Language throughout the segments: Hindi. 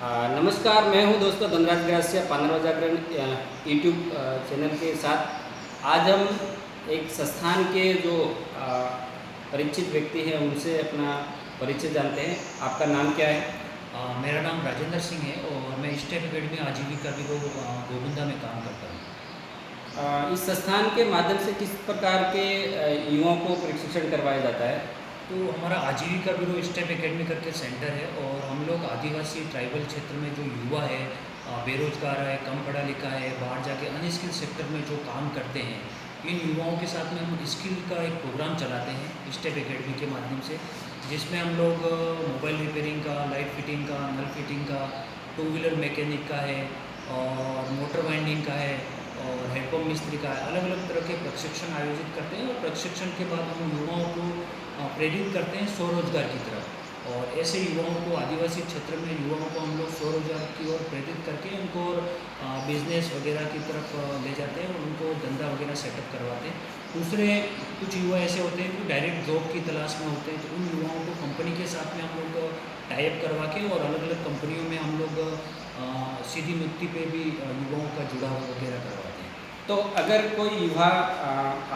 नमस्कार, मैं हूं दोस्तों धनराज ग्रासिया 15 जागरण यूट्यूब चैनल के साथ। आज हम एक संस्थान के जो परिचित व्यक्ति हैं उनसे अपना परिचय जानते हैं। आपका नाम क्या है? मेरा नाम राजेंद्र सिंह है और मैं स्टेट अकेडमी आजीविका ब्यूरो गोविंदा में काम करता हूँ। इस संस्थान के माध्यम से किस प्रकार के युवाओं को प्रशिक्षण करवाया जाता है? तो हमारा आजीविका ब्यूरो स्टेप एकेडमी करके सेंटर है और हम लोग आदिवासी ट्राइबल क्षेत्र में जो युवा है, बेरोजगार है, कम पढ़ा लिखा है, बाहर जाके अनस्किल सेक्टर में जो काम करते हैं, इन युवाओं के साथ में हम स्किल का एक प्रोग्राम चलाते हैं स्टेप एकेडमी के माध्यम से, जिसमें हम लोग मोबाइल रिपेयरिंग का, लाइट फिटिंग का, नल फिटिंग का, टू व्हीलर मैकेनिक का है और मोटर वाइंडिंग का है और हेडपम्प मिस्त्री का है। अलग अलग तरह के प्रशिक्षण आयोजित करते हैं और प्रशिक्षण के बाद हम युवाओं को प्रेरित करते हैं स्वरोजगार की तरफ। और ऐसे युवाओं को, आदिवासी क्षेत्र में युवाओं को हम लोग स्वरोजगार की ओर प्रेरित करके उनको बिजनेस वगैरह की तरफ ले जाते हैं और उनको धंधा वगैरह सेटअप करवाते हैं। दूसरे कुछ युवा ऐसे होते हैं कि डायरेक्ट जॉब की तलाश में होते हैं, तो उन युवाओं को कंपनी के साथ में हम लोग टाइप करवा के और अलग अलग कंपनियों में हम लोग सीधी नियुक्ति पे भी युवाओं का जुड़ाव वगैरह करवाते हैं। तो अगर कोई युवा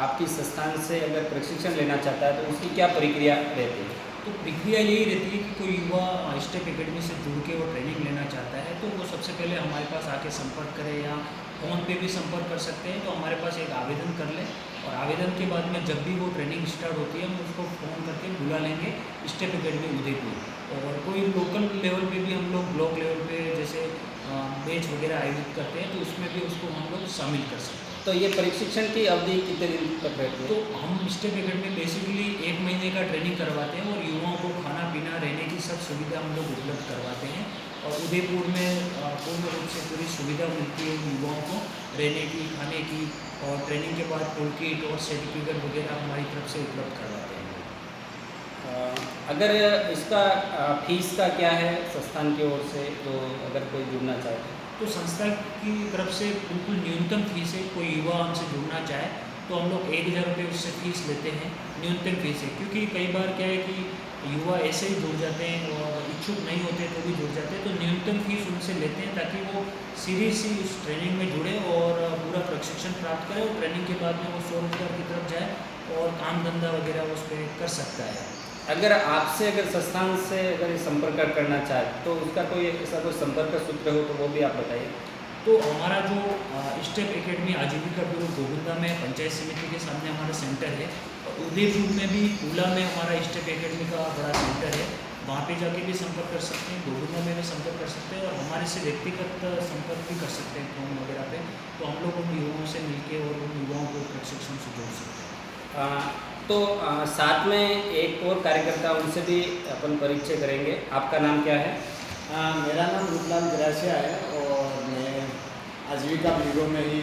आपकी संस्थान से अगर प्रशिक्षण लेना चाहता है तो उसकी क्या प्रक्रिया रहती है? तो प्रक्रिया यही रहती है कि कोई युवा स्टेप एकेडमी से जुड़ के वो ट्रेनिंग लेना चाहता है तो वो सबसे पहले हमारे पास आके संपर्क करे या फ़ोन पे भी संपर्क कर सकते हैं। तो हमारे पास एक आवेदन कर लें और आवेदन के बाद में जब भी वो ट्रेनिंग स्टार्ट होती है हम उसको फ़ोन करके बुला लेंगे स्टेप एकेडमी उदयपुर। और कोई लोकल लेवल पे भी हम लोग ब्लॉक लेवल पे जैसे बैच वगैरह आयोजित करते हैं तो उसमें भी उसको हम लोग शामिल कर सकते हैं। तो ये प्रशिक्षण की अवधि कितने दिन तक रहती है? तो हम स्टेप एकेडमी में बेसिकली 1 महीने का ट्रेनिंग करवाते हैं और युवाओं को खाना पीना रहने की सब सुविधा हम लोग उपलब्ध करवाते हैं। और उदयपुर में पूर्ण रूप से पूरी सुविधा मिलती है युवाओं को रहने की, खाने की, और ट्रेनिंग के बाद टूल किट और सर्टिफिकेट वगैरह हमारी तरफ से उपलब्ध करवाते हैं। अगर इसका फीस का क्या है संस्थान की ओर से, जो अगर कोई जुड़ना चाहे? तो संस्था की तरफ से बिल्कुल न्यूनतम फीस है। कोई युवा हमसे जुड़ना चाहे तो हम लोग 1,000 रुपये उससे फीस लेते हैं, न्यूनतम फीस है। क्योंकि कई बार क्या है कि युवा ऐसे ही जुड़ जाते हैं और इच्छुक नहीं होते तो भी जुड़ जाते हैं, तो न्यूनतम फीस उनसे लेते हैं ताकि वो सीरियसली उस ट्रेनिंग में जुड़े और पूरा प्रशिक्षण प्राप्त करें और ट्रेनिंग के बाद में वो स्वरोजगार की तरफ जाए और काम धंधा वगैरह उस पर कर सकता है। अगर आपसे अगर संस्थान से अगर ये संपर्क करना चाहे तो उसका कोई ऐसा कोई संपर्क सूत्र हो तो वो भी आप बताइए। तो हमारा जो स्टेप एकेडमी आजीविका ब्यूरो गोविंदा में पंचायत समिति के सामने हमारा सेंटर है और उदयपुर में भी पूला में हमारा स्टेप एकेडमी का बड़ा सेंटर है, वहाँ पे जाके भी संपर्क कर सकते हैं, गोविंदा में भी संपर्क कर सकते हैं और हमारे से व्यक्तिगत संपर्क भी कर सकते हैं फ़ोन वगैरह पे। तो हम लोग उन युवाओं से मिलके और उन युवाओं को प्रशिक्षण से जोड़ सकते हैं। तो साथ में एक और कार्यकर्ता उनसे भी अपन परिचय करेंगे। आपका नाम क्या है? मेरा नाम रूपलाल ग्रासिया है और मैं आजीविका ब्यूरो में ही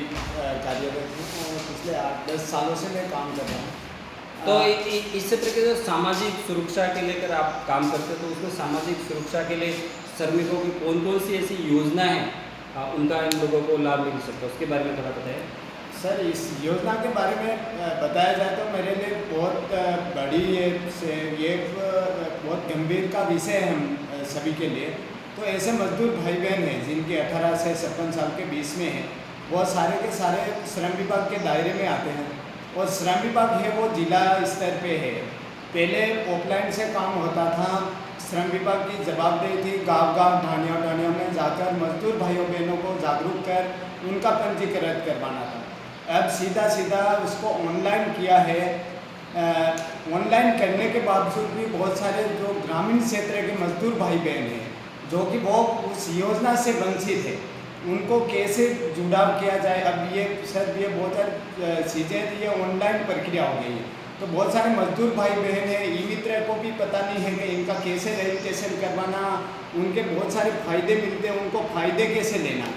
कार्यरत हूँ और पिछले 8-10 सालों से मैं काम कर रहा हूँ। तो इससे तरीके से सामाजिक सुरक्षा के लेकर आप काम करते हो, तो उसमें सामाजिक सुरक्षा के लिए श्रमिकों की कौन कौन सी ऐसी योजना है उनका इन लोगों को लाभ मिल सकता है, उसके बारे में थोड़ा बताएं। सर, इस योजना के बारे में बताया जाए तो मेरे लिए बहुत बड़ी ये बहुत गंभीर का विषय है हम सभी के लिए। तो ऐसे मजदूर भाई बहन हैं जिनके 18 से 56 साल के बीच में हैं, वो सारे के सारे श्रम विभाग के दायरे में आते हैं। और श्रम विभाग है वो जिला स्तर पे है। पहले ऑफलाइन से काम होता था, श्रम विभाग की जवाबदेही थी गांव-गांव, ढाणियों में जाकर मजदूर भाइयों बहनों को जागरूक कर उनका पंजीकरण करवाना था। अब सीधा उसको ऑनलाइन किया है। ऑनलाइन करने के बावजूद भी बहुत सारे जो ग्रामीण क्षेत्र के मजदूर भाई बहन हैं जो कि वो उस योजना से वंचित है, उनको कैसे जुड़ाव किया जाए। अब ये सर ये बहुत सारी चीज़ें ये ऑनलाइन प्रक्रिया हो गई है, तो बहुत सारे मजदूर भाई बहन हैं, ई मित्र को भी पता नहीं है कि इनका कैसे रजिस्ट्रेशन करवाना, उनके बहुत सारे फ़ायदे मिलते हैं, उनको फ़ायदे कैसे लेना।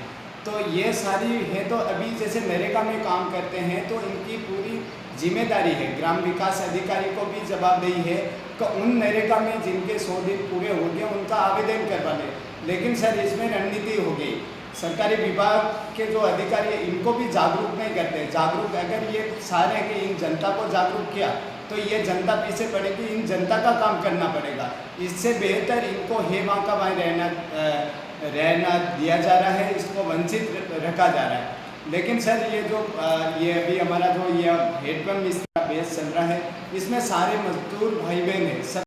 तो ये सारी है। तो अभी जैसे नरेगा में काम करते हैं तो इनकी पूरी जिम्मेदारी है, ग्राम विकास अधिकारी को भी जवाबदेही है कि उन नरेगा में जिनके 100 दिन पूरे हो गए उनका आवेदन करवा लें। लेकिन सर इसमें रणनीति हो गई, सरकारी विभाग के जो अधिकारी हैं इनको भी जागरूक नहीं करते। जागरूक अगर ये सारे कि इन जनता को जागरूक किया तो ये जनता पीछे पड़ेगी, इन जनता का काम करना पड़ेगा। इससे बेहतर इनको हे वहाँ का वहाँ रहना रहना दिया जा रहा है, इसको वंचित रखा जा रहा है। लेकिन सर ये जो ये अभी हमारा जो ये हेडपम्प इसका बेस चल रहा है, इसमें सारे मजदूर भाई बहन हैं, सब